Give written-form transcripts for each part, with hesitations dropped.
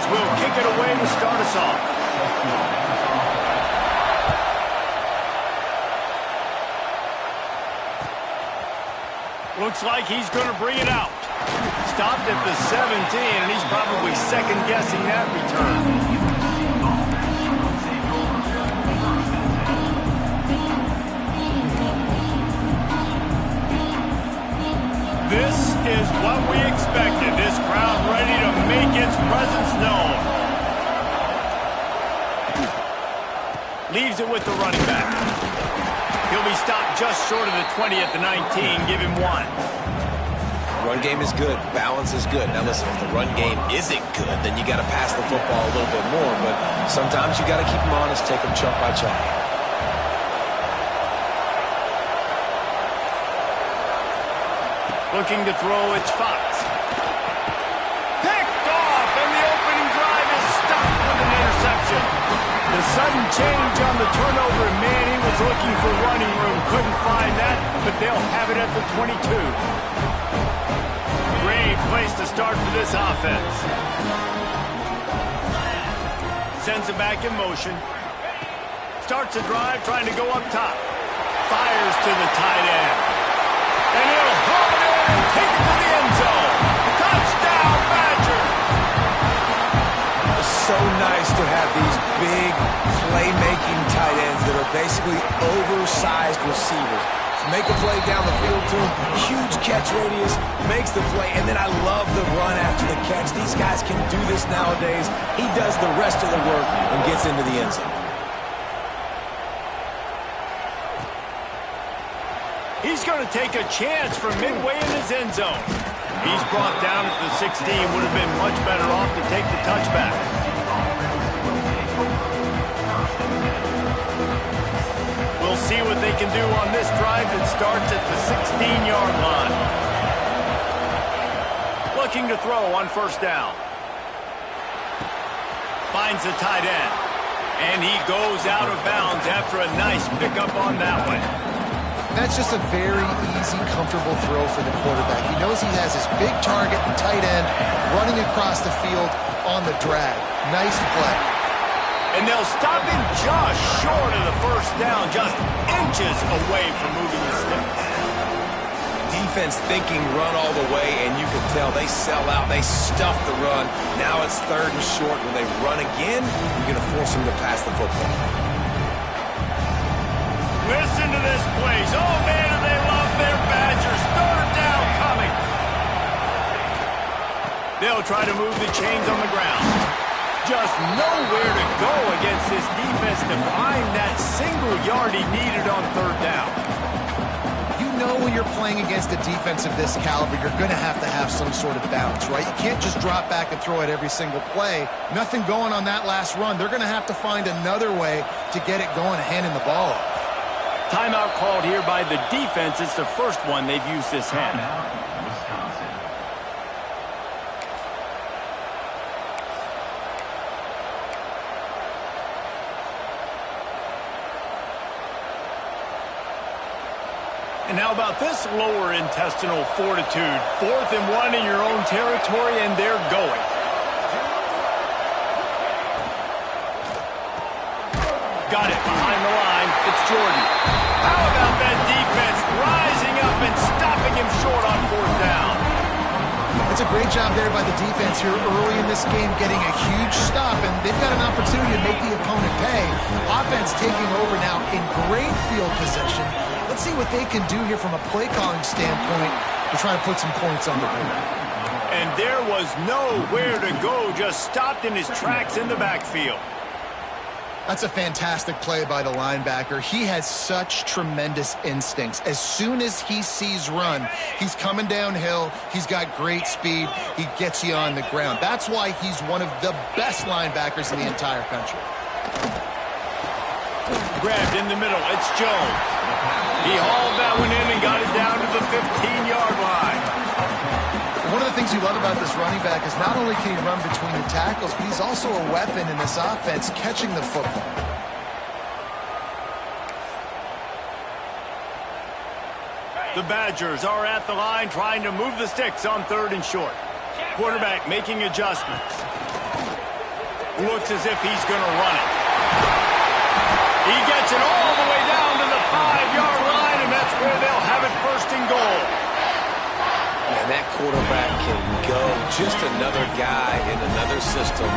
Badgers will kick it away to start us off. Looks like he's going to bring it out. Stopped at the 17, and he's probably second-guessing that return. This is what we expected. This crowd ready to make its presence known. Leaves it with the running back. He'll be stopped just short of the 20 at the 19. Give him 1. Run game is good. Balance is good. Now listen, if the run game isn't good, then you got to pass the football a little bit more. But sometimes you got to keep them honest, take them chunk by chunk. Looking to throw, it's Fox. Picked off, and the opening drive is stopped with an interception. The sudden change on the turnover, and Manny was looking for running room. Couldn't find that, but they'll have it at the 22. Great place to start for this offense. Sends it back in motion. Starts a drive, trying to go up top. Fires to the tight end. And he'll hold it and take it to the end zone. Touchdown, Badger! It's so nice to have these big playmaking tight ends that are basically oversized receivers. So make a play down the field to him, huge catch radius, makes the play, and then I love the run after the catch. These guys can do this nowadays. He does the rest of the work and gets into the end zone. He's going to take a chance from midway in his end zone. He's brought down at the 16. Would have been much better off to take the touchback. We'll see what they can do on this drive that starts at the 16-yard line. Looking to throw on first down. Finds the tight end. And he goes out of bounds after a nice pickup on that one. That's just a very easy, comfortable throw for the quarterback. He knows he has his big target, the tight end, running across the field on the drag. Nice play. And they'll stop him just short of the first down, just inches away from moving the sticks. Defense thinking run all the way, and you can tell they sell out. They stuff the run. Now it's 3rd and short. When they run again, you're going to force them to pass the football. Listen to this place. Oh, man, do they love their Badgers. 3rd down coming. They'll try to move the chains on the ground. Just nowhere to go against this defense to find that single yard he needed on 3rd down. You know when you're playing against a defense of this caliber, you're going to have some sort of bounce, right? You can't just drop back and throw it every single play. Nothing going on that last run. They're going to have to find another way to get it going and handing the ball off. Timeout called here by the defense. It's the first one they've used this hand. Wisconsin. And how about this lower intestinal fortitude? 4th and 1 in your own territory, and they're going. Got it behind the line. It's Jordan. How about that defense rising up and stopping him short on 4th down? It's a great job there by the defense here early in this game, getting a huge stop, and they've got an opportunity to make the opponent pay. Offense taking over now in great field possession. Let's see what they can do here from a play calling standpoint to try to put some points on the board. And there was nowhere to go, just stopped in his tracks in the backfield. That's a fantastic play by the linebacker. He has such tremendous instincts. As soon as he sees run, he's coming downhill. He's got great speed. He gets you on the ground. That's why he's one of the best linebackers in the entire country. Grabbed in the middle. It's Jones. He hauled that one in and got it down to the 15-yard line. One of the things you love about this running back is not only can he run between the tackles, but he's also a weapon in this offense, catching the football. The Badgers are at the line trying to move the sticks on 3rd and short. Quarterback making adjustments. Looks as if he's going to run it. He gets it all the way down to the 5-yard line, and that's where they'll have it first and goal. And that quarterback can go. Just another guy in another system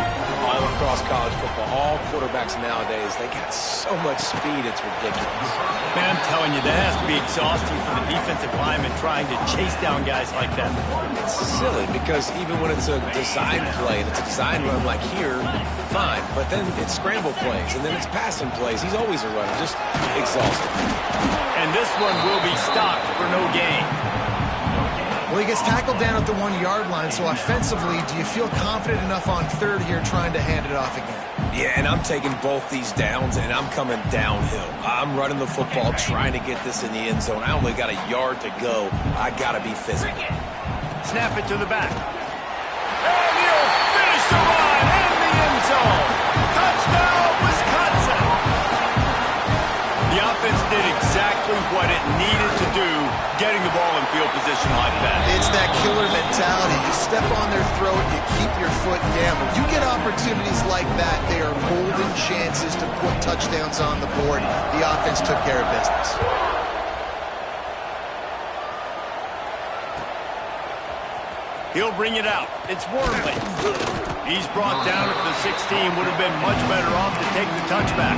all across college football. All quarterbacks nowadays, they got so much speed, it's ridiculous. Man, I'm telling you, that has to be exhausting for the defensive lineman trying to chase down guys like that. It's silly because even when it's a design play and it's a design run like here, fine. But then it's scramble plays and then it's passing plays. He's always a runner, just exhausting. And this one will be stopped for no gain. Well, he gets tackled down at the 1-yard line, so offensively, do you feel confident enough on third here trying to hand it off again? Yeah, and I'm taking both these downs, and I'm coming downhill. I'm running the football, trying to get this in the end zone. I only got a yard to go. I got to be physical. Snap it to the back. And he'll finish the run in the end zone. Touchdown, Wisconsin. The offense did exactly what it needed to do, getting the ball in field position like that. It's that killer mentality. You step on their throat, you keep your foot down. When you get opportunities like that, they are golden chances to put touchdowns on the board. The offense took care of business. He'll bring it out. It's Wormley. He's brought down at the 16. Would have been much better off to take the touchback.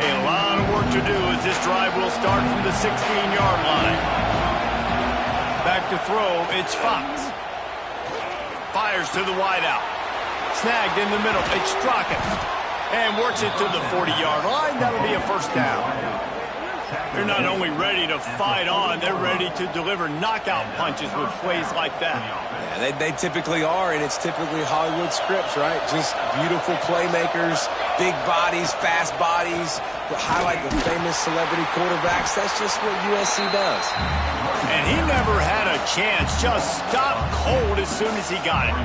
A lot of work to do as this drive will start from the 16-yard line. Back to throw, it's Fox. Fires to the wideout. Snagged in the middle, it's Strachan. And works it to the 40-yard line. That'll be a first down. They're not only ready to fight on, they're ready to deliver knockout punches with plays like that. Yeah, they typically are, and it's typically Hollywood scripts, right? Just beautiful playmakers, big bodies, fast bodies, highlight the famous celebrity quarterbacks. That's just what USC does. And he never had a chance, just stopped cold as soon as he got it.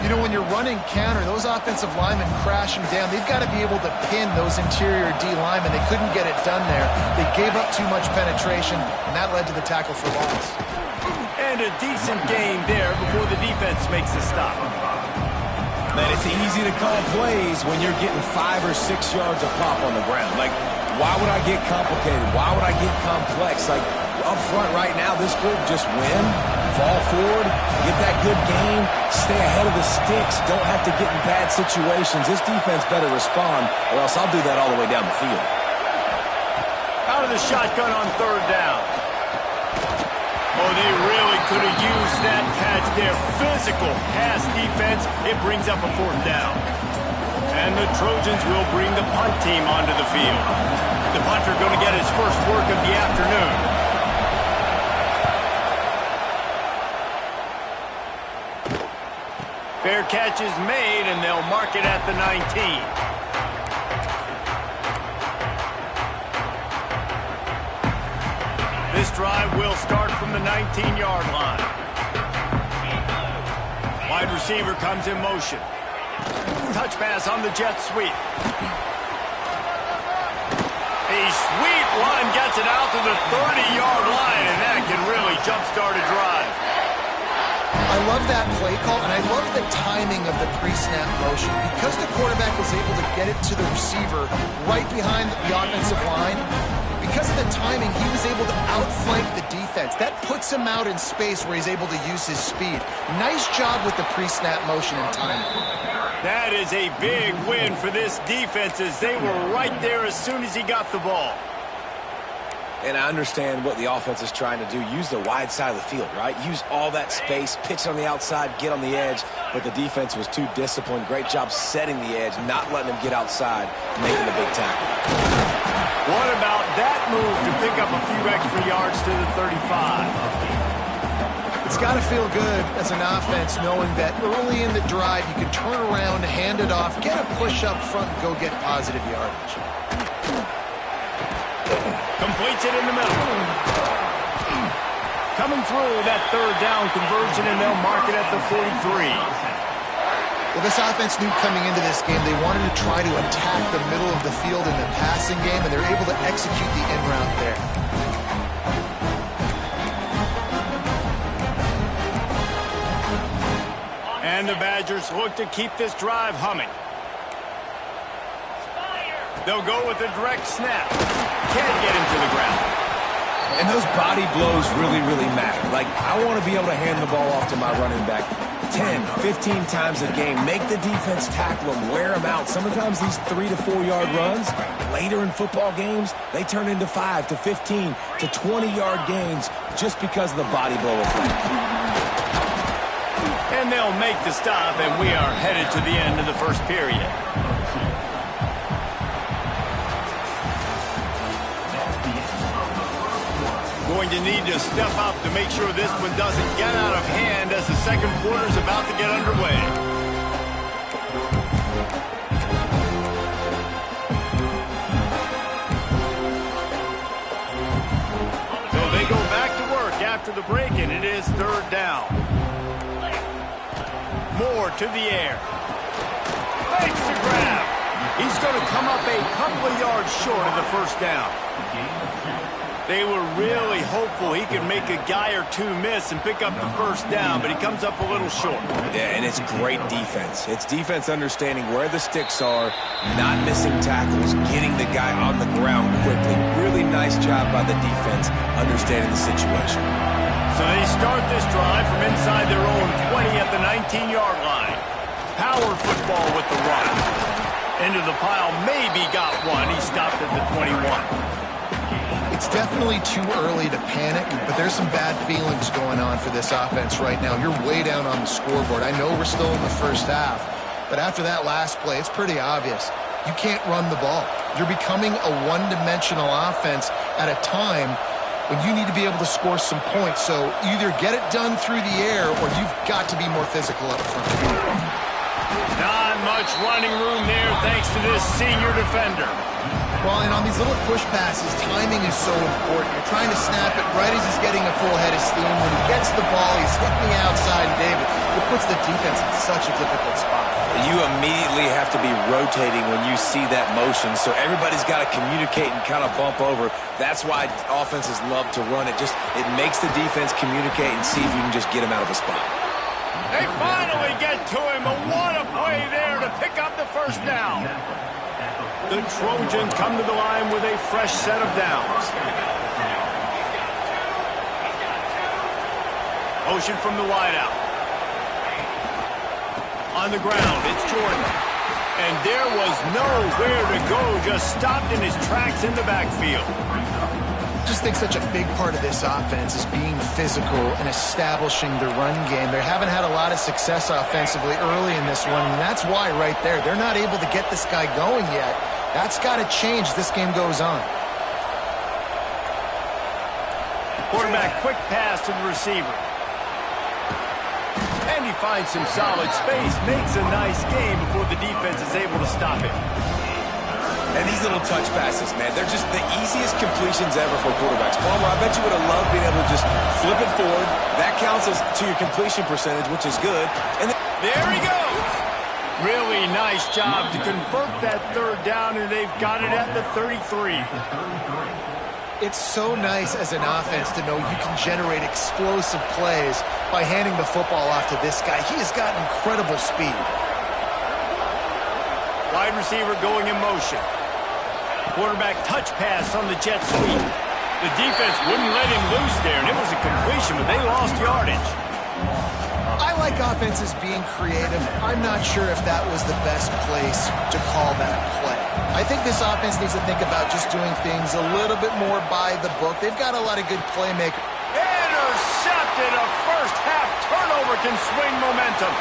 You know, when you're running counter, those offensive linemen crashing down, they've got to be able to pin those interior D linemen. They couldn't get it done there. They gave up too much penetration, and that led to the tackle for loss. And a decent game there before the defense makes the stop. Man, it's easy to call plays when you're getting 5 or 6 yards of pop on the ground. Like, why would I get complicated? Why would I get complex? Like, up front right now, this group just win, fall forward, get that good game, stay ahead of the sticks, don't have to get in bad situations. This defense better respond, or else I'll do that all the way down the field. Out of the shotgun on third down. Oh, they really could have used that catch there. Physical pass defense. It brings up a fourth down. And the Trojans will bring the punt team onto the field. The punter going to get his first work of the afternoon. Fair catch is made, and they'll mark it at the 19. This drive will start from the 19-yard line. Wide receiver comes in motion. Touch pass on the jet sweep. A sweep run gets it out to the 30-yard line, and that can really jumpstart a drive. I love that play call, and I love the timing of the pre-snap motion. Because the quarterback was able to get it to the receiver right behind the offensive line, because of the timing, he was able to outflank the defense. That puts him out in space where he's able to use his speed. Nice job with the pre-snap motion and timing. That is a big win for this defense as they were right there as soon as he got the ball. And I understand what the offense is trying to do. Use the wide side of the field, right? Use all that space, pitch on the outside, get on the edge. But the defense was too disciplined. Great job setting the edge, not letting them get outside, making the big tackle. What about that move to pick up a few extra yards to the 35? It's got to feel good as an offense knowing that early in the drive you can turn around, hand it off, get a push up front, and go get positive yardage. Completes it in the middle. Coming through that third down conversion, and they'll mark it at the 43. Well, this offense knew coming into this game they wanted to try to attack the middle of the field in the passing game, and they're able to execute the end route there. And the Badgers look to keep this drive humming. They'll go with a direct snap. Can't get him to the ground. And those body blows really, really matter. Like, I want to be able to hand the ball off to my running back 10, 15 times a game. Make the defense tackle them, wear them out. Sometimes these 3 to 4 yard runs, later in football games, they turn into 5 to 15 to 20 yard gains just because of the body blow effect. And they'll make the stop, and we are headed to the end of the first period. Going to need to step up to make sure this one doesn't get out of hand as the second quarter is about to get underway. So they go back to work after the break, and it is third down. Moore to the air. Makes the grab. He's going to come up a couple of yards short of the first down. They were really hopeful he could make a guy or two miss and pick up the first down, but he comes up a little short. Yeah, and it's great defense. It's defense understanding where the sticks are, not missing tackles, getting the guy on the ground quickly. Really nice job by the defense understanding the situation. So they start this drive from inside their own 20 at the 19-yard line. Power football with the run. Into the pile, maybe got one. He stopped at the 21. It's definitely too early to panic, but there's some bad feelings going on for this offense right now. You're way down on the scoreboard. I know we're still in the first half, but after that last play, it's pretty obvious. You can't run the ball. You're becoming a one-dimensional offense at a time when you need to be able to score some points. So either get it done through the air or you've got to be more physical up front. Not much running room there thanks to this senior defender. Well, and on these little push passes, timing is so important. You're trying to snap it right as he's getting a full head of steam. When he gets the ball, he's hitting the outside, and David, it puts the defense in such a difficult spot. You immediately have to be rotating when you see that motion, so everybody's got to communicate and kind of bump over. That's why offenses love to run it. It makes the defense communicate and see if you can just get him out of a spot. They finally get to him, but what a play there to pick up the first down. The Trojans come to the line with a fresh set of downs. Motion from the wideout. On the ground, it's Jordan. And there was nowhere to go, just stopped in his tracks in the backfield. I just think such a big part of this offense is being physical and establishing the run game. They haven't had a lot of success offensively early in this one, and that's why right there. They're not able to get this guy going yet. That's got to change as this game goes on. Quarterback quick pass to the receiver. And he finds some solid space, makes a nice game before the defense is able to stop him. And these little touch passes, man, they're just the easiest completions ever for quarterbacks. Palmer, I bet you would have loved being able to just flip it forward. That counts as to your completion percentage, which is good. And there he goes. Really nice job to convert that third down, and they've got it at the 33. It's so nice as an offense to know you can generate explosive plays by handing the football off to this guy. He has got incredible speed. Wide receiver going in motion. Quarterback touch pass on the jet sweep. The defense wouldn't let him loose there, and it was a completion, but they lost yardage. I like offenses being creative. I'm not sure if that was the best place to call that play. I think this offense needs to think about just doing things a little bit more by the book. They've got a lot of good playmakers. Intercepted. A first half turnover can swing momentum.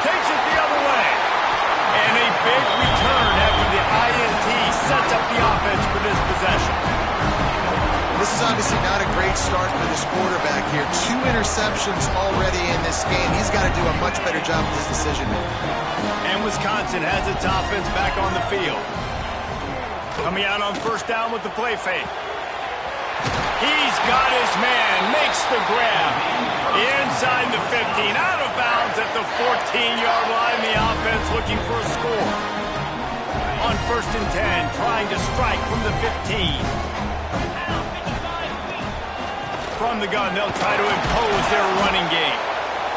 Takes it the other way. And a big return after the INT sets up the offense for this possession. This is obviously not a great start for this quarterback here. 2 interceptions already in this game. He's got to do a much better job with this decision. And Wisconsin has its offense back on the field. Coming out on first down with the play fake. He's got his man, makes the grab. Inside the 15, out of bounds at the 14-yard line. The offense looking for a score. On first and 10, trying to strike from the 15. From the gun, they'll try to impose their running game.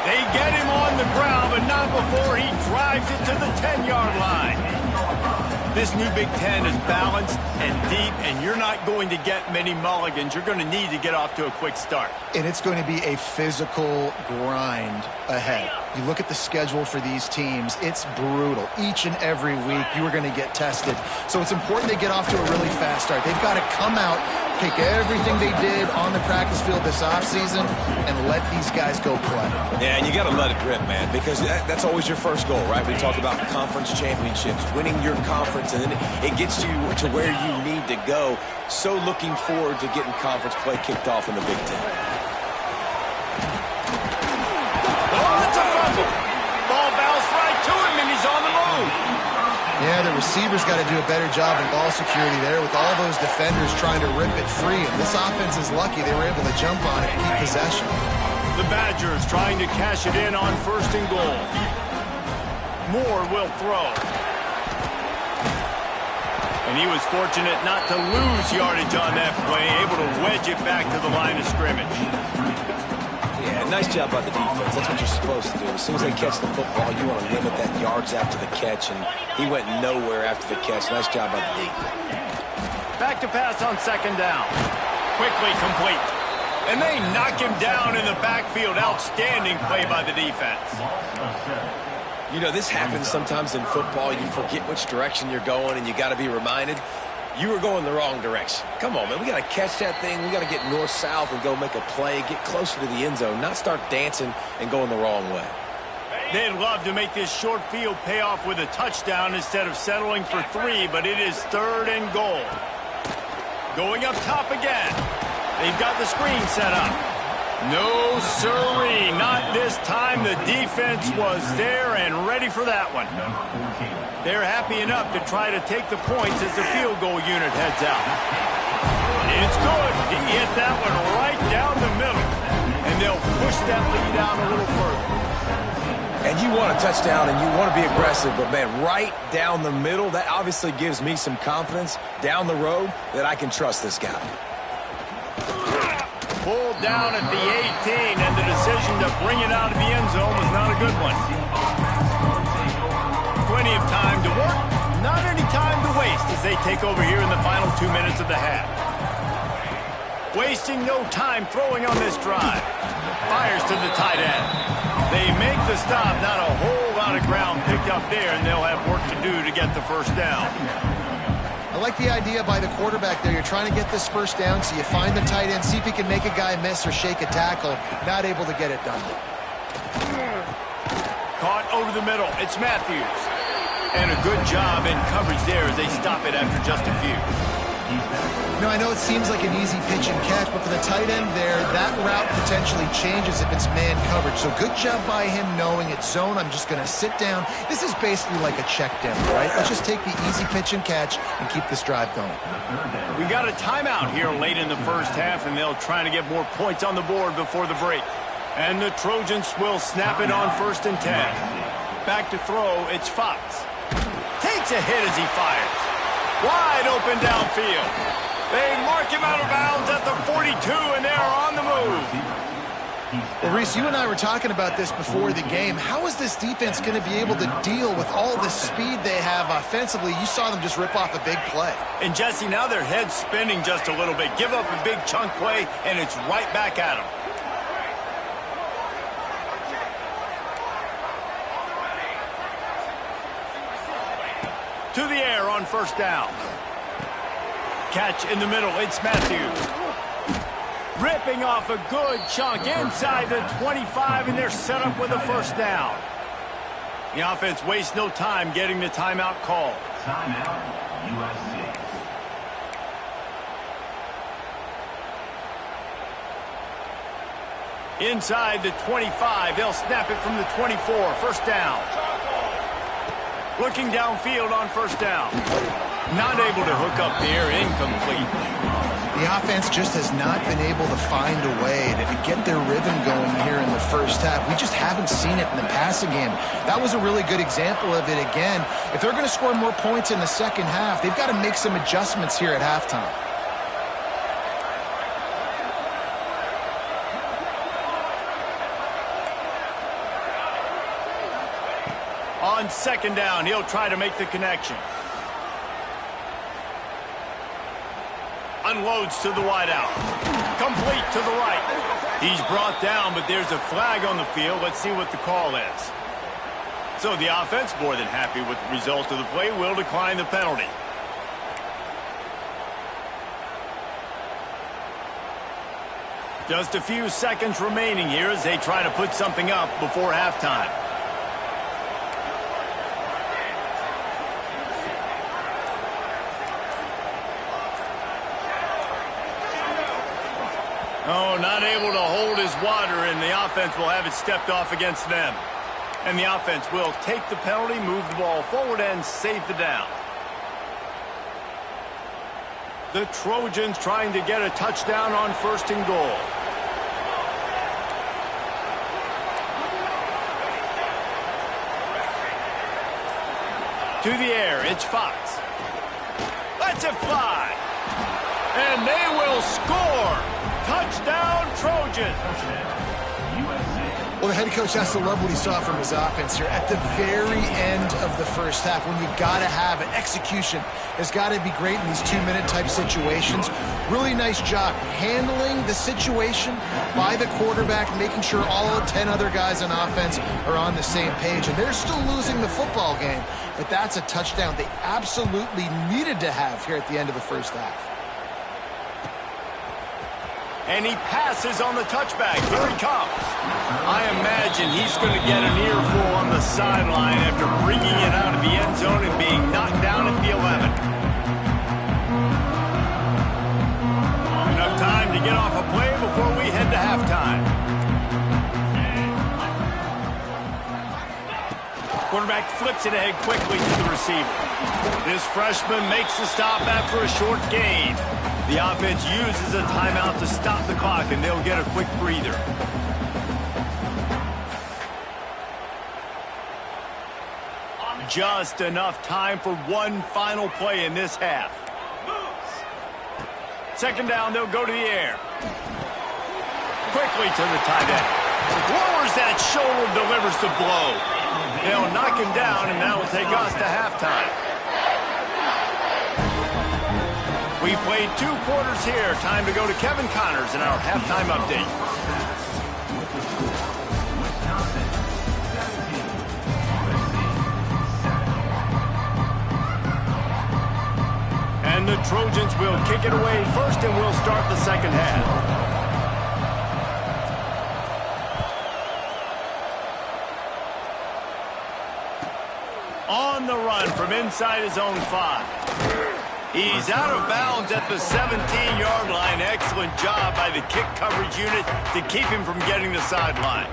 They get him on the ground, but not time before he drives it to the 10-yard line. This new Big Ten is balanced and deep, and you're not going to get many mulligans. You're going to need to get off to a quick start. And it's going to be a physical grind ahead. You look at the schedule for these teams, it's brutal. Each and every week, you are going to get tested. So it's important they get off to a really fast start. They've got to come out, take everything they did on the practice field this offseason, and let these guys go play. Yeah, and you got to let it rip, man, because that's always your first goal, right? We talk about conference championships, winning your conference, and then it gets you to where you need to go. So looking forward to getting conference play kicked off in the Big Ten. Ball bounced right to him, and he's on the move. Yeah, the receivers got to do a better job in ball security there with all those defenders trying to rip it free. And this offense is lucky they were able to jump on it and keep possession. The Badgers trying to cash it in on 1st and goal. Moore will throw. And he was fortunate not to lose yardage on that play, able to wedge it back to the line of scrimmage. Yeah, nice job by the defense. That's what you're supposed to do. As soon as they catch the football, you want to limit that yards after the catch, and he went nowhere after the catch. Nice job by the D. Back to pass on 2nd down. Quickly complete. And they knock him down in the backfield. Outstanding play by the defense. You know, this happens sometimes in football. You forget which direction you're going, and you got to be reminded you were going the wrong direction. Come on, man. We got to catch that thing. We got to get north-south and go make a play, get closer to the end zone, not start dancing and going the wrong way. They'd love to make this short field pay off with a touchdown instead of settling for 3, but it is 3rd and goal. Going up top again. They've got the screen set up. No, sirree, not this time. The defense was there and ready for that one. They're happy enough to try to take the points as the field goal unit heads out. It's good. He hit that one right down the middle, and they'll push that lead out a little further. And you want a touchdown, and you want to be aggressive, but, man, right down the middle, that obviously gives me some confidence down the road that I can trust this guy. Pulled down at the 18, and the decision to bring it out of the end zone was not a good one. Plenty of time to work, not any time to waste as they take over here in the final 2 minutes of the half. Wasting no time throwing on this drive. Fires to the tight end. They make the stop, not a whole lot of ground picked up there, and they'll have work to do to get the 1st down. I like the idea by the quarterback there. You're trying to get this 1st down, so you find the tight end, see if he can make a guy miss or shake a tackle. Not able to get it done. Caught over the middle. It's Matthews. And a good job in coverage there as they stop it after just a few. Now, I know it seems like an easy pitch and catch, but for the tight end there, that route potentially changes if it's man coverage. So good job by him knowing it's zone. I'm just going to sit down. This is basically like a check down, right? Let's just take the easy pitch and catch and keep this drive going. We got a timeout here late in the 1st half, and they'll try to get more points on the board before the break. And the Trojans will snap it on 1st and 10. Back to throw, it's Fox. Takes a hit as he fires. Wide open downfield. They mark him out of bounds at the 42, and they're on the move. Well, Reese, you and I were talking about this before the game. How is this defense going to be able to deal with all the speed they have offensively? You saw them just rip off a big play. And, Jesse, now their head's spinning just a little bit. Give up a big chunk play, and it's right back at them. To the air on 1st down. Catch in the middle, it's Matthews. Ripping off a good chunk inside the 25, and they're set up with a 1st down. The offense wastes no time getting the timeout called. Timeout, USC. Inside the 25, they'll snap it from the 24, 1st down. Looking downfield on 1st down. Not able to hook up there, incomplete. The offense just has not been able to find a way to get their rhythm going here in the 1st half. We just haven't seen it in the passing game. That was a really good example of it again. If they're going to score more points in the 2nd half, they've got to make some adjustments here at halftime. On second down, he'll try to make the connection. Unloads to the wideout. Complete to the right. He's brought down, but there's a flag on the field. Let's see what the call is. So the offense, more than happy with the result of the play, will decline the penalty. Just a few seconds remaining here as they try to put something up before halftime. Oh, not able to hold his water, and the offense will have it stepped off against them. And the offense will take the penalty, move the ball forward, and save the down. The Trojans trying to get a touchdown on 1st and goal. To the air, it's Fox. Lets it fly. And they will score. Touchdown, Trojans. Well, the head coach has to love what he saw from his offense here at the very end of the first half. When you got to have it, execution has got to be great in these 2-minute type situations. Really nice job handling the situation by the quarterback, making sure all 10 other guys on offense are on the same page. And they're still losing the football game, but that's a touchdown they absolutely needed to have here at the end of the first half. And he passes on the touchback. Here he comes. I imagine he's going to get an earful on the sideline after bringing it out of the end zone and being knocked down at the 11. Enough time to get off a play before we head to halftime. Quarterback flips it ahead quickly to the receiver. This freshman makes the stop after a short gain. The offense uses a timeout to stop the clock, and they'll get a quick breather. Just enough time for one final play in this half. Second down, they'll go to the air. Quickly to the tight end. Lowers that shoulder, delivers the blow. They'll knock him down, and that will take us to halftime. We played 2 quarters here. Time to go to Kevin Connors in our halftime update. And the Trojans will kick it away first, and we'll start the second half. On the run from inside his own 5. He's out of bounds at the 17-yard line. Excellent job by the kick coverage unit to keep him from getting the sideline.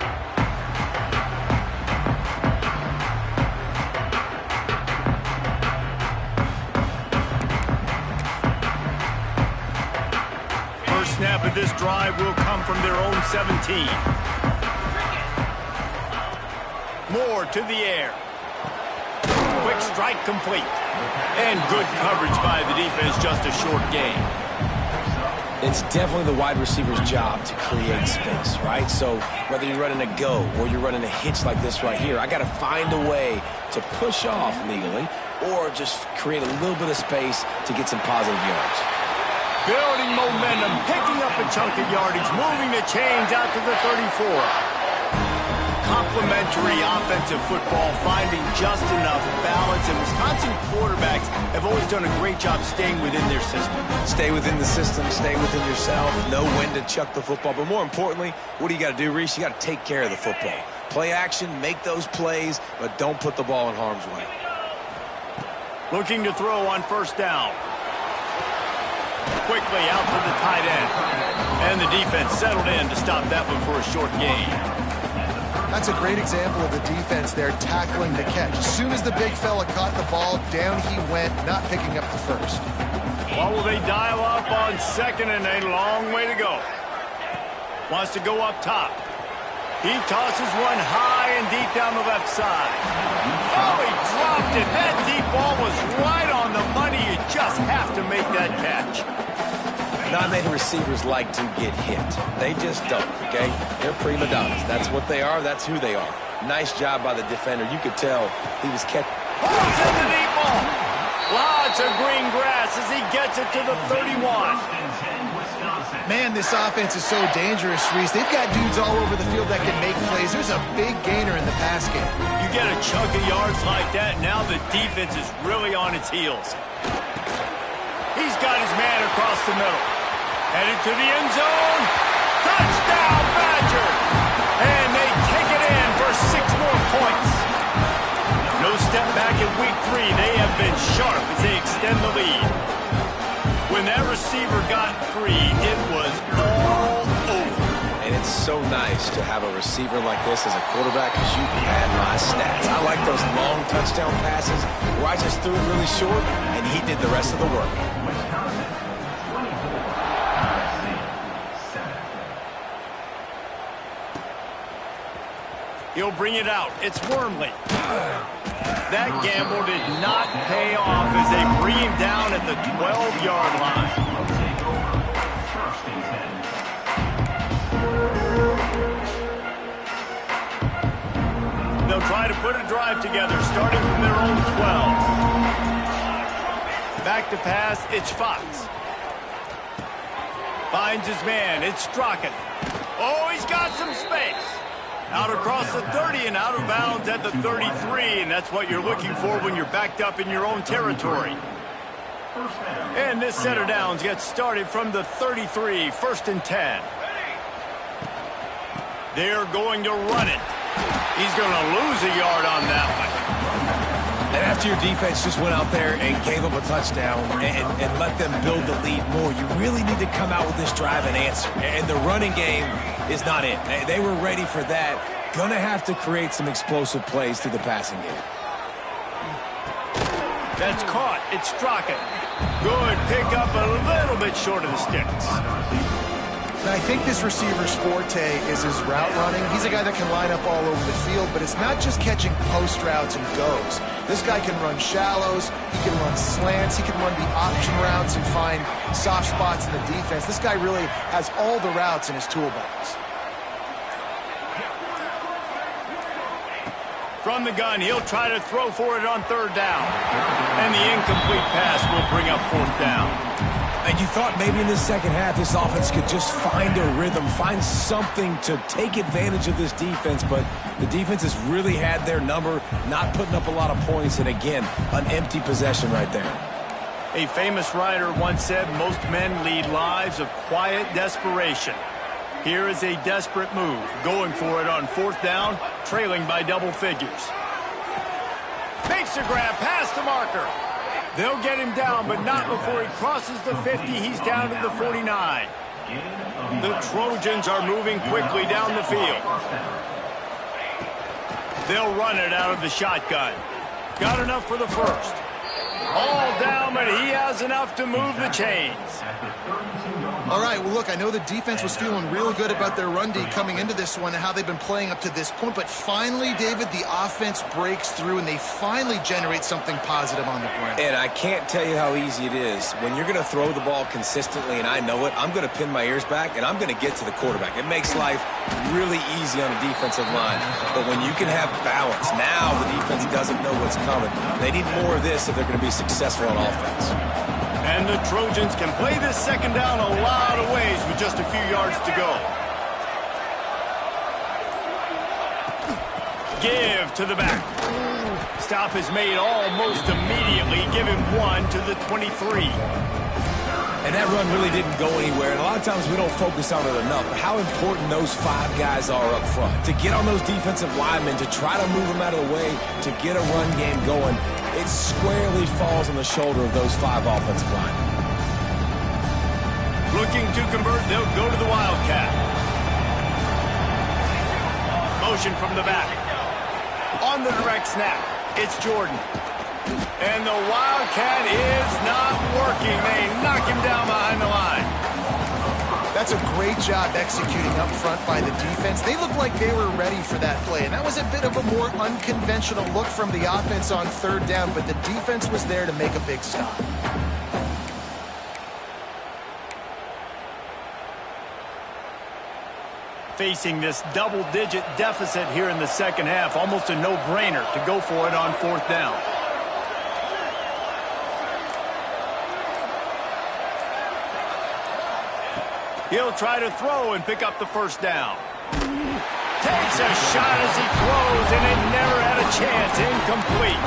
First snap of this drive will come from their own 17. Moore to the air. Quick strike complete. And good coverage by the defense, just a short gain. It's definitely the wide receiver's job to create space, right? So whether you're running a go or you're running a hitch like this right here, I got to find a way to push off legally or just create a little bit of space to get some positive yards. Building momentum, picking up a chunk of yardage, moving the chains out to the 34. Complementary offensive football, finding just enough balance, and Wisconsin quarterbacks have always done a great job staying within their system. Stay within the system, stay within yourself, know when to chuck the football, but more importantly, what do you got to do, Reese? You got to take care of the football. Play action, make those plays, but don't put the ball in harm's way. Looking to throw on first down. Quickly out to the tight end. And the defense settled in to stop that one for a short gain. That's a great example of the defense there tackling the catch. As soon as the big fella caught the ball, down he went, not picking up the first. Well, will they dial up on second, and a long way to go. Wants to go up top. He tosses one high and deep down the left side. Oh, he dropped it. That deep ball was right on the money. You just have to make that catch. Not many receivers like to get hit. They just don't, okay? They're prima donnas. That's what they are. That's who they are. Nice job by the defender. You could tell he was catching. Pulls in the deep ball. Lots of green grass as he gets it to the 31. Man, this offense is so dangerous, Reese. They've got dudes all over the field that can make plays. There's a big gainer in the pass game. You get a chunk of yards like that, now the defense is really on its heels. He's got his man across the middle. Headed to the end zone. Touchdown, Badger! And they take it in for 6 more points. No step back in week 3. They have been sharp as they extend the lead. When that receiver got free, it was all over. And it's so nice to have a receiver like this as a quarterback because you pad my stats. I like those long touchdown passes where I just threw it really short and he did the rest of the work. He'll bring it out. It's Wormley. That gamble did not pay off as they bring him down at the 12-yard line. They'll try to put a drive together, starting from their own 12. Back to pass, it's Fox. Finds his man, it's Strachan. Oh, he's got some space. Out across the 30 and out of bounds at the 33, and that's what you're looking for when you're backed up in your own territory. And this set of downs gets started from the 33, 1st and 10. They're going to run it. He's going to lose a yard on that one. And after your defense just went out there and gave up a touchdown and let them build the lead more, you really need to come out with this drive and answer. And the running game is not it. They were ready for that. Gonna have to create some explosive plays through the passing game. That's caught. It's Strachan. Good pick up a little bit short of the sticks. Now, I think this receiver's forte is his route running. He's a guy that can line up all over the field, but it's not just catching post routes and goes. This guy can run shallows, he can run slants, he can run the option routes and find soft spots in the defense. This guy really has all the routes in his toolbox. From the gun, he'll try to throw for it on 3rd down. And the incomplete pass will bring up 4th down. And you thought maybe in the second half this offense could just find a rhythm, find something to take advantage of this defense, but the defense has really had their number, not putting up a lot of points, and again, an empty possession right there. A famous writer once said, most men lead lives of quiet desperation. Here is a desperate move, going for it on 4th down, trailing by double figures. Makes a grab past the marker. They'll get him down, but not before he crosses the 50. He's down to the 49. The Trojans are moving quickly down the field. They'll run it out of the shotgun. Got enough for the first. All down, but he has enough to move the chains. All right, well, look, I know the defense was feeling real good about their run D coming into this one and how they've been playing up to this point, but finally, David, the offense breaks through and they finally generate something positive on the ground. And I can't tell you how easy it is. When you're going to throw the ball consistently, and I know it, I'm going to pin my ears back, and I'm going to get to the quarterback. It makes life really easy on the defensive line. But when you can have balance, now the defense doesn't know what's coming. They need more of this if they're going to be successful on offense. And the Trojans can play this second down a lot of ways with just a few yards to go. Give to the back. Stop is made almost immediately. Give him 1 to the 23. And that run really didn't go anywhere. And a lot of times we don't focus on it enough. But how important those 5 guys are up front. To get on those defensive linemen, to try to move them out of the way, to get a run game going. It squarely falls on the shoulder of those 5 offensive linemen. Looking to convert, they'll go to the Wildcat. Motion from the back. On the direct snap, it's Jordan. And the Wildcat is not working. They knock him down behind the line. That's a great job executing up front by the defense. They looked like they were ready for that play, and that was a bit of a more unconventional look from the offense on 3rd down, but the defense was there to make a big stop. Facing this double-digit deficit here in the second half, almost a no-brainer to go for it on fourth down. He'll try to throw and pick up the first down. Takes a shot as he throws, and it never had a chance. Incomplete.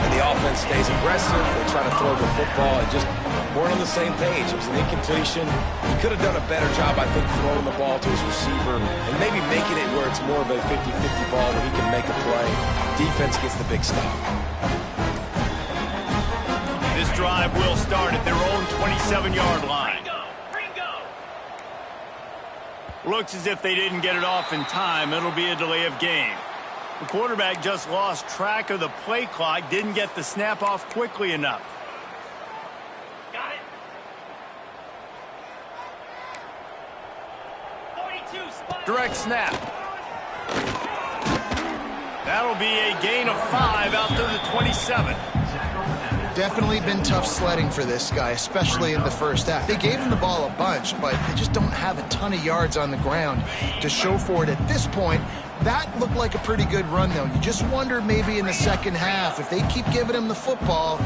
And the offense stays aggressive. They try to throw the football and just weren't on the same page. It was an incompletion. He could have done a better job, I think, throwing the ball to his receiver and maybe making it where it's more of a 50-50 ball where he can make a play. Defense gets the big stop. This drive will start at their own 27-yard line. Looks as if they didn't get it off in time. It'll be a delay of game. The quarterback just lost track of the play clock, didn't get the snap off quickly enough. Got it. 42 spot. Direct snap. That'll be a gain of 5 out to the 27. Definitely been tough sledding for this guy, especially in the first half. They gave him the ball a bunch, but they just don't have a ton of yards on the ground to show for it at this point. That looked like a pretty good run, though. You just wonder maybe in the second half, if they keep giving him the football,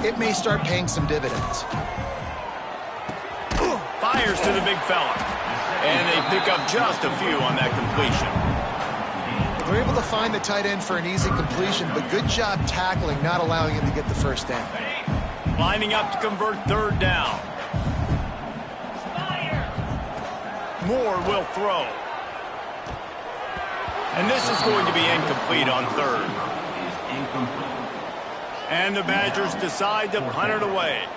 it may start paying some dividends. Fires to the big fella. And they pick up just a few on that completion. They're able to find the tight end for an easy completion, but good job tackling, not allowing him to get the first down. Lining up to convert third down. Moore will throw. And this is going to be incomplete on third. And the Badgers decide to punt it away.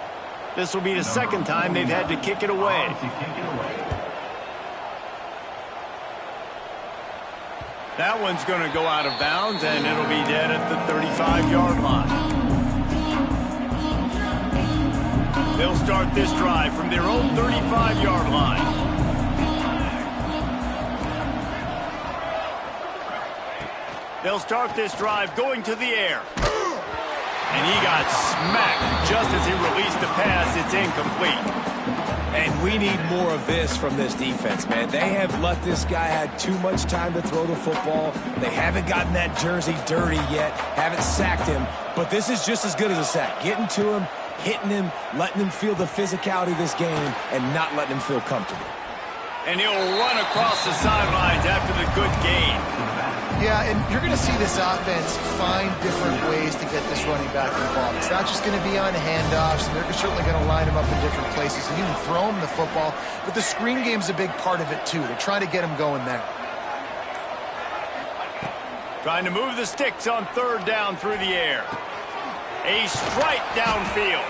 This will be the second time they've had to kick it away. That one's going to go out of bounds, and it'll be dead at the 35-yard line. They'll start this drive from their own 35-yard line. They'll start this drive going to the air. And he got smacked just as he released the pass. It's incomplete. And we need more of this from this defense, man. They have let this guy have too much time to throw the football. They haven't gotten that jersey dirty yet, haven't sacked him. But this is just as good as a sack. Getting to him, hitting him, letting him feel the physicality of this game, and not letting him feel comfortable. And he'll run across the sidelines after the good gain. Yeah, and you're going to see this offense find different ways to get this running back involved. It's not just going to be on handoffs, and they're certainly going to line him up in different places and even throw him the football. But the screen game's a big part of it, too. They're trying to get him going there. Trying to move the sticks on third down through the air. A strike downfield.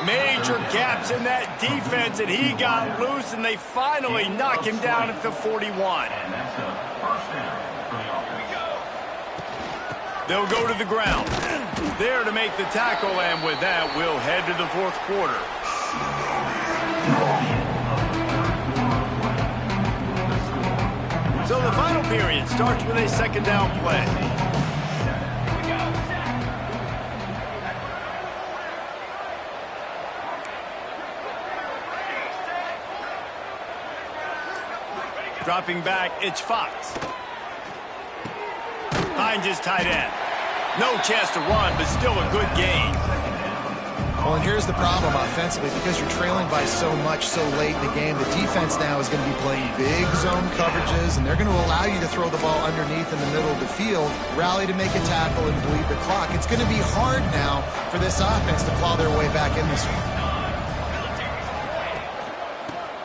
Major gaps in that defense, and he got loose, and they finally knock him down at the 41. They'll go to the ground. There to make the tackle, and with that, we'll head to the fourth quarter. So the final period starts with a second down play. Dropping back, it's Fox. Finds his tight end. No chance to run, but still a good gain. Well, and here's the problem offensively. Because you're trailing by so much so late in the game, the defense now is going to be playing big zone coverages, and they're going to allow you to throw the ball underneath in the middle of the field, rally to make a tackle, and bleed the clock. It's going to be hard now for this offense to claw their way back in this one.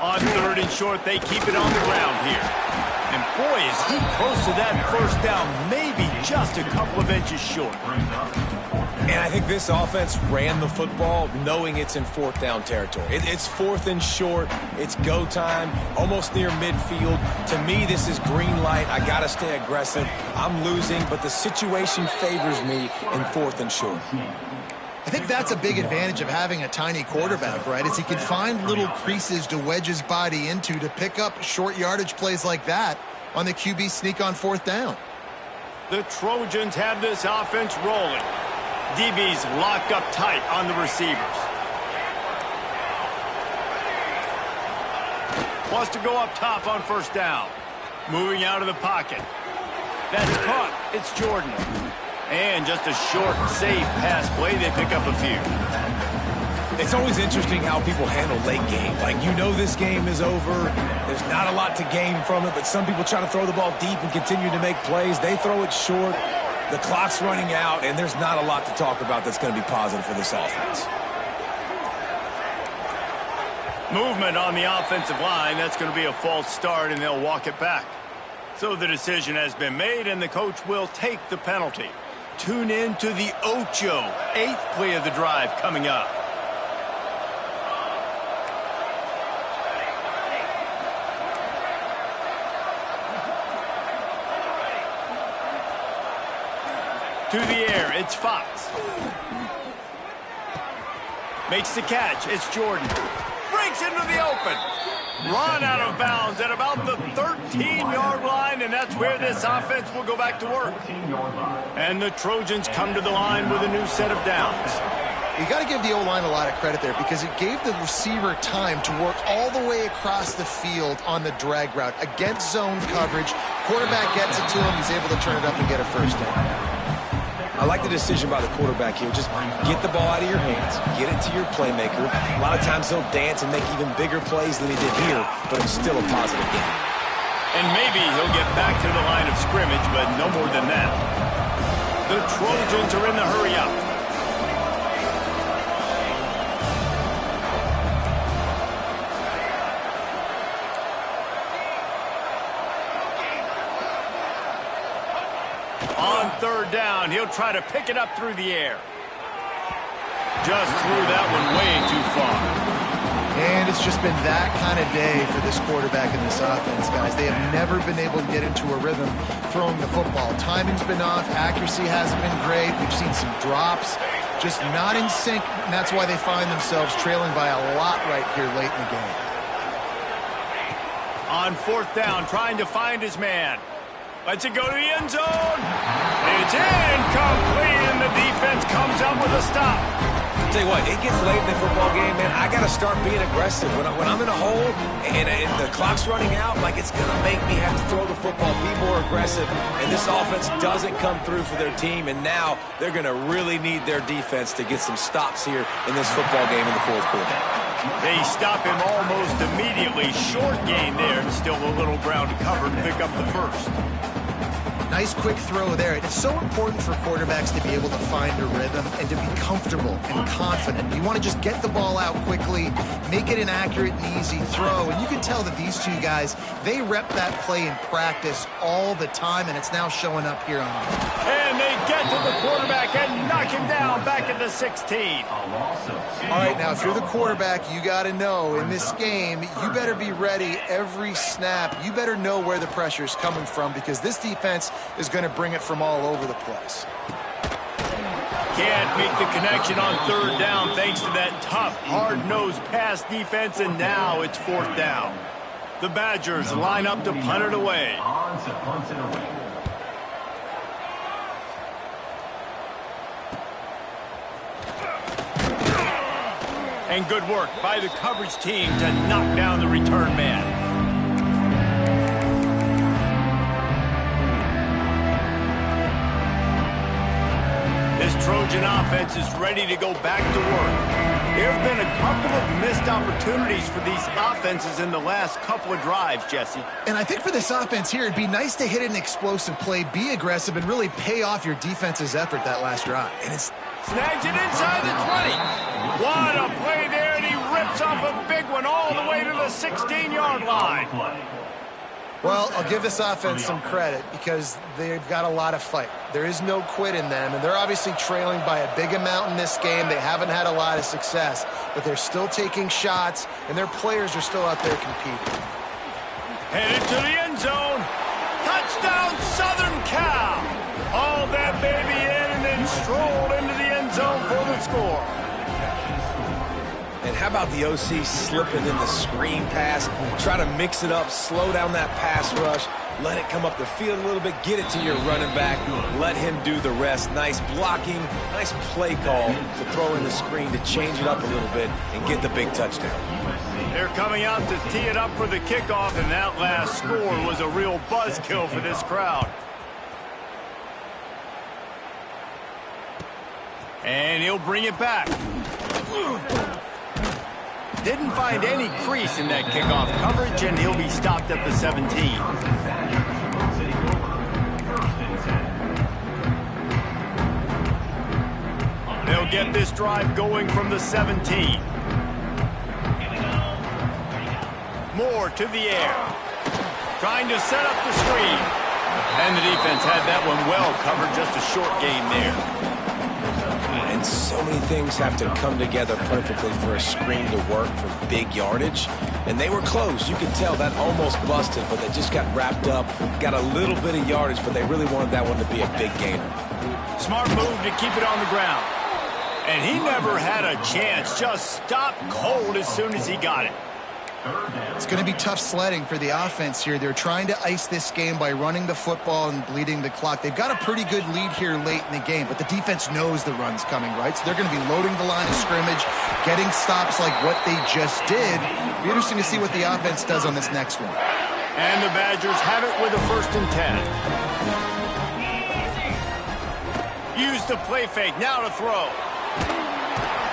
On third and short, they keep it on the ground here. And boy, is he close to that first down, maybe just a couple of inches short. And I think this offense ran the football knowing it's in fourth down territory. It's fourth and short. It's go time, almost near midfield. To me, this is green light. I got to stay aggressive. I'm losing, but the situation favors me in fourth and short. I think that's a big advantage of having a tiny quarterback, right? Is he can find little creases to wedge his body into to pick up short yardage plays like that on the QB sneak on fourth down. The Trojans have this offense rolling. DB's locked up tight on the receivers. Wants to go up top on first down. Moving out of the pocket. That's caught. It's Jordan. And just a short, safe pass play. They pick up a few. It's always interesting how people handle late game. Like, you know this game is over. There's not a lot to gain from it, but some people try to throw the ball deep and continue to make plays. They throw it short. The clock's running out, and there's not a lot to talk about that's going to be positive for this offense. Movement on the offensive line. That's going to be a false start, and they'll walk it back. So the decision has been made, and the coach will take the penalty. Tune in to the Ocho, 8th play of the drive coming up. To the air, it's Fox. Makes the catch, it's Jordan. Breaks into the open. Run out of bounds at about the 13-yard line, and that's where this offense will go back to work. And the Trojans come to the line with a new set of downs. You got to give the O-line a lot of credit there because it gave the receiver time to work all the way across the field on the drag route against zone coverage. Quarterback gets it to him. He's able to turn it up and get a first down. I like the decision by the quarterback here. Just get the ball out of your hands. Get it to your playmaker. A lot of times he'll dance and make even bigger plays than he did here, but it's still a positive game. And maybe he'll get back to the line of scrimmage, but no more than that. The Trojans are in the hurry up. On third down, he'll try to pick it up through the air. Just threw that one way too far. And it's just been that kind of day for this quarterback in this offense, guys. They have never been able to get into a rhythm throwing the football. Timing's been off. Accuracy hasn't been great. We've seen some drops. Just not in sync, and that's why they find themselves trailing by a lot right here late in the game. On fourth down, trying to find his man. Lets it go to the end zone. It's incomplete, and the defense comes up with a stop. Tell you what, it gets late in the football game, man. I got to start being aggressive. When I'm in a hole and the clock's running out, like, it's going to make me have to throw the football, be more aggressive. And this offense doesn't come through for their team, and now they're going to really need their defense to get some stops here in this football game in the fourth quarter. They stop him almost immediately. Short gain there, and still a little ground to cover to pick up the first. Nice quick throw there. It's so important for quarterbacks to be able to find a rhythm and to be comfortable and confident. You want to just get the ball out quickly, make it an accurate and easy throw. And you can tell that these two guys, they rep that play in practice all the time, and it's now showing up here on them. And they get to the quarterback and knock him down back at the 16. All right, now if you're the quarterback, you got to know in this game, you better be ready every snap. You better know where the pressure is coming from because this defense is going to bring it from all over the place. Can't make the connection on third down thanks to that tough, hard-nosed pass defense, and now it's fourth down. The Badgers line up to punt it away. And good work by the coverage team to knock down the return man. This Trojan offense is ready to go back to work. There have been a couple of missed opportunities for these offenses in the last couple of drives, Jesse. And I think for this offense here, it'd be nice to hit an explosive play, be aggressive, and really pay off your defense's effort that last drive. And it's snags it inside the 20. What a play there, and he rips off a big one all the way to the 16-yard line. Well, I'll give this offense some credit because they've got a lot of fight. There is no quit in them, and they're obviously trailing by a big amount in this game. They haven't had a lot of success, but they're still taking shots, and their players are still out there competing. Headed to the end zone. Touchdown, Southern Cal. Hauled that baby in and then strolled into the end zone for the score. And how about the OC slipping in the screen pass, try to mix it up, slow down that pass rush. let it come up the field a little bit, get it to your running back, let him do the rest. Nice blocking, nice play call to throw in the screen to change it up a little bit and get the big touchdown. They're coming out to tee it up for the kickoff, and that last score was a real buzzkill for this crowd. And he'll bring it back. Didn't find any crease in that kickoff coverage, and he'll be stopped at the 17. They'll get this drive going from the 17. Moore to the air. Trying to set up the screen. And the defense had that one well covered, just a short gain there. And so many things have to come together perfectly for a screen to work for big yardage. And they were close. You could tell that almost busted, but they just got wrapped up, got a little bit of yardage, but they really wanted that one to be a big gainer. Smart move to keep it on the ground. And he never had a chance. Just stopped cold as soon as he got it. It's going to be tough sledding for the offense here. They're trying to ice this game by running the football and bleeding the clock. They've got a pretty good lead here late in the game, but the defense knows the run's coming, right? So they're going to be loading the line of scrimmage, getting stops like what they just did. It'll be interesting to see what the offense does on this next one. And the Badgers have it with a 1st and 10. Use the play fake, now to throw.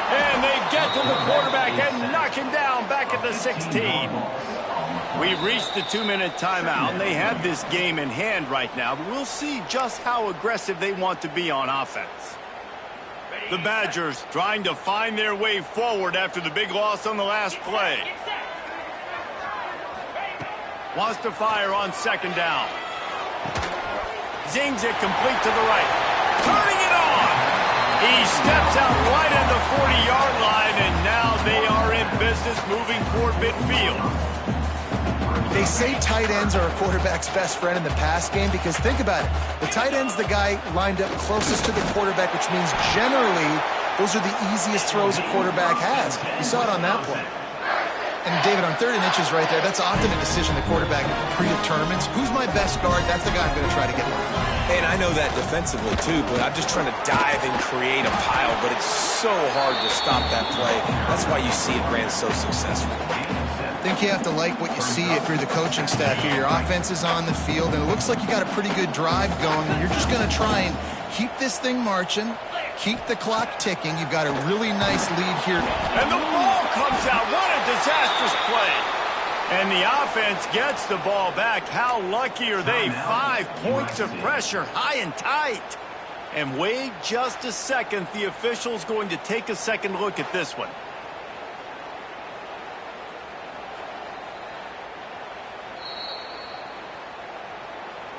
And they get to the quarterback and knock him down back at the 16. We've reached the 2-minute timeout, and they have this game in hand right now, but we'll see just how aggressive they want to be on offense. The Badgers trying to find their way forward after the big loss on the last play. Wants to fire on 2nd down. Zings it complete to the right. Turning it on. He steps out right at the 40-yard line, and now they are in business moving toward midfield. They say tight ends are a quarterback's best friend in the pass game because think about it. The tight end's the guy lined up closest to the quarterback, which means generally those are the easiest throws a quarterback has. You saw it on that play. And David, on 3rd and inches right there, that's often a decision the quarterback predetermines. Who's my best guard? That's the guy I'm going to try to get by. And I know that defensively too, but I'm just trying to dive and create a pile, but it's so hard to stop that play. That's why you see it ran so successful. I think you have to like what you see if you're the coaching staff here. Your offense is on the field, and it looks like you got a pretty good drive going, and you're just going to try and keep this thing marching, keep the clock ticking. You've got a really nice lead here. And the ball comes out. What a disastrous play. And the offense gets the ball back. How lucky are they? 5 points of pressure, high and tight. And wait just a second. The official's going to take a second look at this one.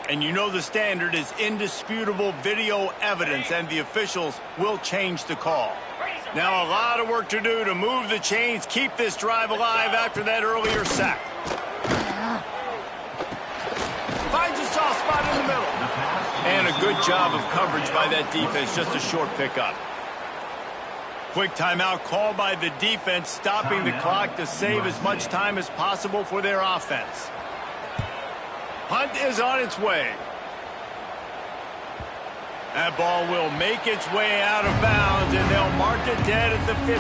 And you know the standard is indisputable video evidence, and the officials will change the call. Now a lot of work to do to move the chains, keep this drive alive after that earlier sack. Finds a soft spot in the middle. And a good job of coverage by that defense, just a short pickup. Quick timeout called by the defense, stopping the clock to save as much time as possible for their offense. Punt is on its way. That ball will make its way out of bounds, and they'll mark it dead at the 15.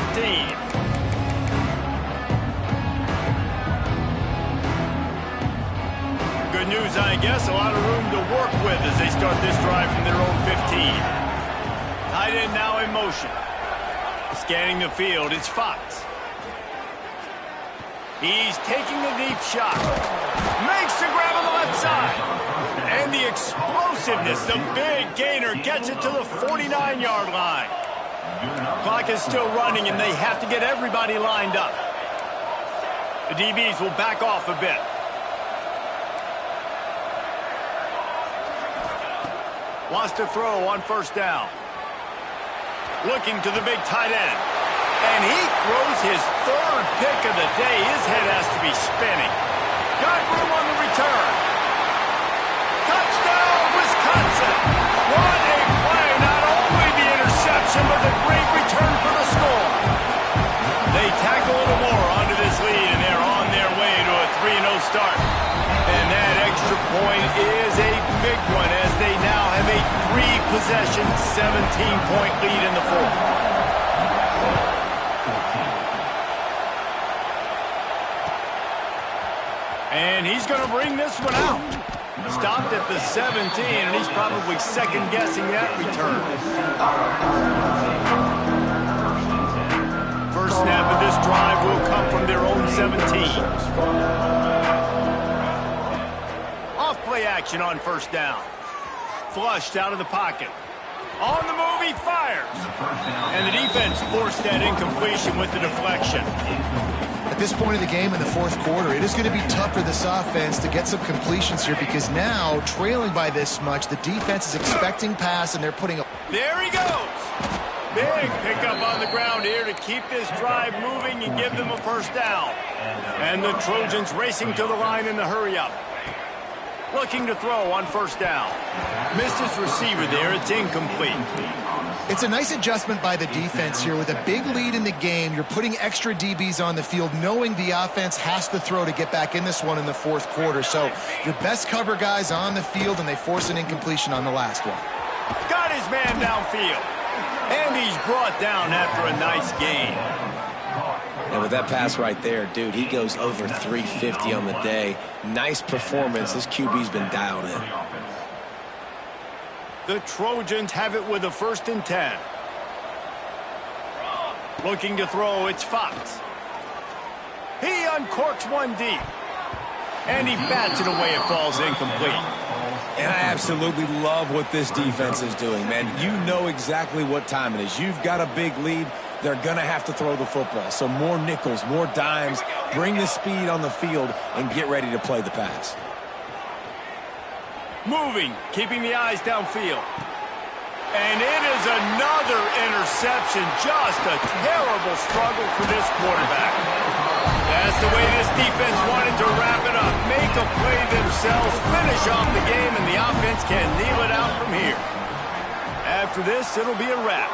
Good news, I guess. A lot of room to work with as they start this drive from their own 15. Tight end now in motion. Scanning the field, it's Fox. He's taking a deep shot. Makes the grab on the left side. And the explosiveness, the big gainer, gets it to the 49-yard line. Clock is still running, and they have to get everybody lined up. The DBs will back off a bit. Wants to throw on 1st down. Looking to the big tight end. And he throws his 3rd pick of the day. His head has to be spinning. Got room on the return. Touchdown, Wisconsin. What a play. Not only the interception, but the great return for the score. They tack a little more onto this lead, and they're on their way to a 3-0 start. And that extra point possession, 17-point lead in the fourth. And he's going to bring this one out. Stopped at the 17, and he's probably second-guessing that return. First snap of this drive will come from their own 17. Off-play action on first down. Flushed out of the pocket. On the move, he fires. And the defense forced that incompletion with the deflection. At this point in the game in the fourth quarter, it is going to be tough for this offense to get some completions here because now, trailing by this much, the defense is expecting pass and they're putting up. There he goes. Big pickup on the ground here to keep this drive moving and give them a first down. And the Trojans racing to the line in the hurry-up. Looking to throw on first down. Missed his receiver there. It's incomplete. It's a nice adjustment by the defense here. With a big lead in the game, you're putting extra DBs on the field, knowing the offense has to throw to get back in this one in the fourth quarter. So your best cover guys on the field, and they force an incompletion on the last one. Got his man downfield. And he's brought down after a nice gain. And with that pass right there, dude, he goes over 350 on the day. Nice performance. This QB's been dialed in. The Trojans have it with a 1st and 10. Looking to throw, it's Fox. He uncorks one deep. And he bats it away. It falls incomplete. And I absolutely love what this defense is doing, man. You know exactly what time it is. You've got a big lead. They're going to have to throw the football. So more nickels, more dimes. Bring the speed on the field and get ready to play the pass. Moving, keeping the eyes downfield. And it is another interception. Just a terrible struggle for this quarterback. That's the way this defense wanted to wrap it up. Make a play themselves, finish off the game, and the offense can kneel it out from here. After this, it'll be a wrap.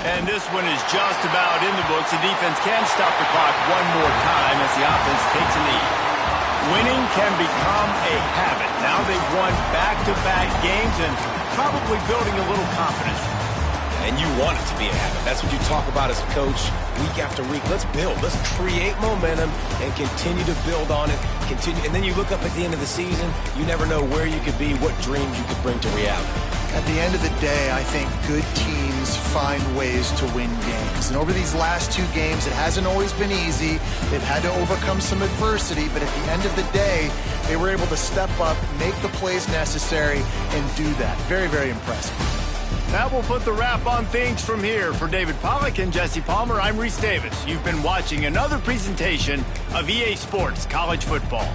And this one is just about in the books. The defense can stop the clock one more time as the offense takes a lead. Winning can become a habit. Now they've won back-to-back games and probably building a little confidence. And you want it to be a habit. That's what you talk about as a coach week after week. Let's build. Let's create momentum and continue to build on it. And then you look up at the end of the season, you never know where you could be, what dreams you could bring to reality. At the end of the day, I think good teams find ways to win games. And over these last two games, it hasn't always been easy. They've had to overcome some adversity, but at the end of the day, they were able to step up, make the plays necessary, and do that. Very, very impressive. That will put the wrap on things from here. For David Pollack and Jesse Palmer, I'm Reese Davis. You've been watching another presentation of EA Sports College Football.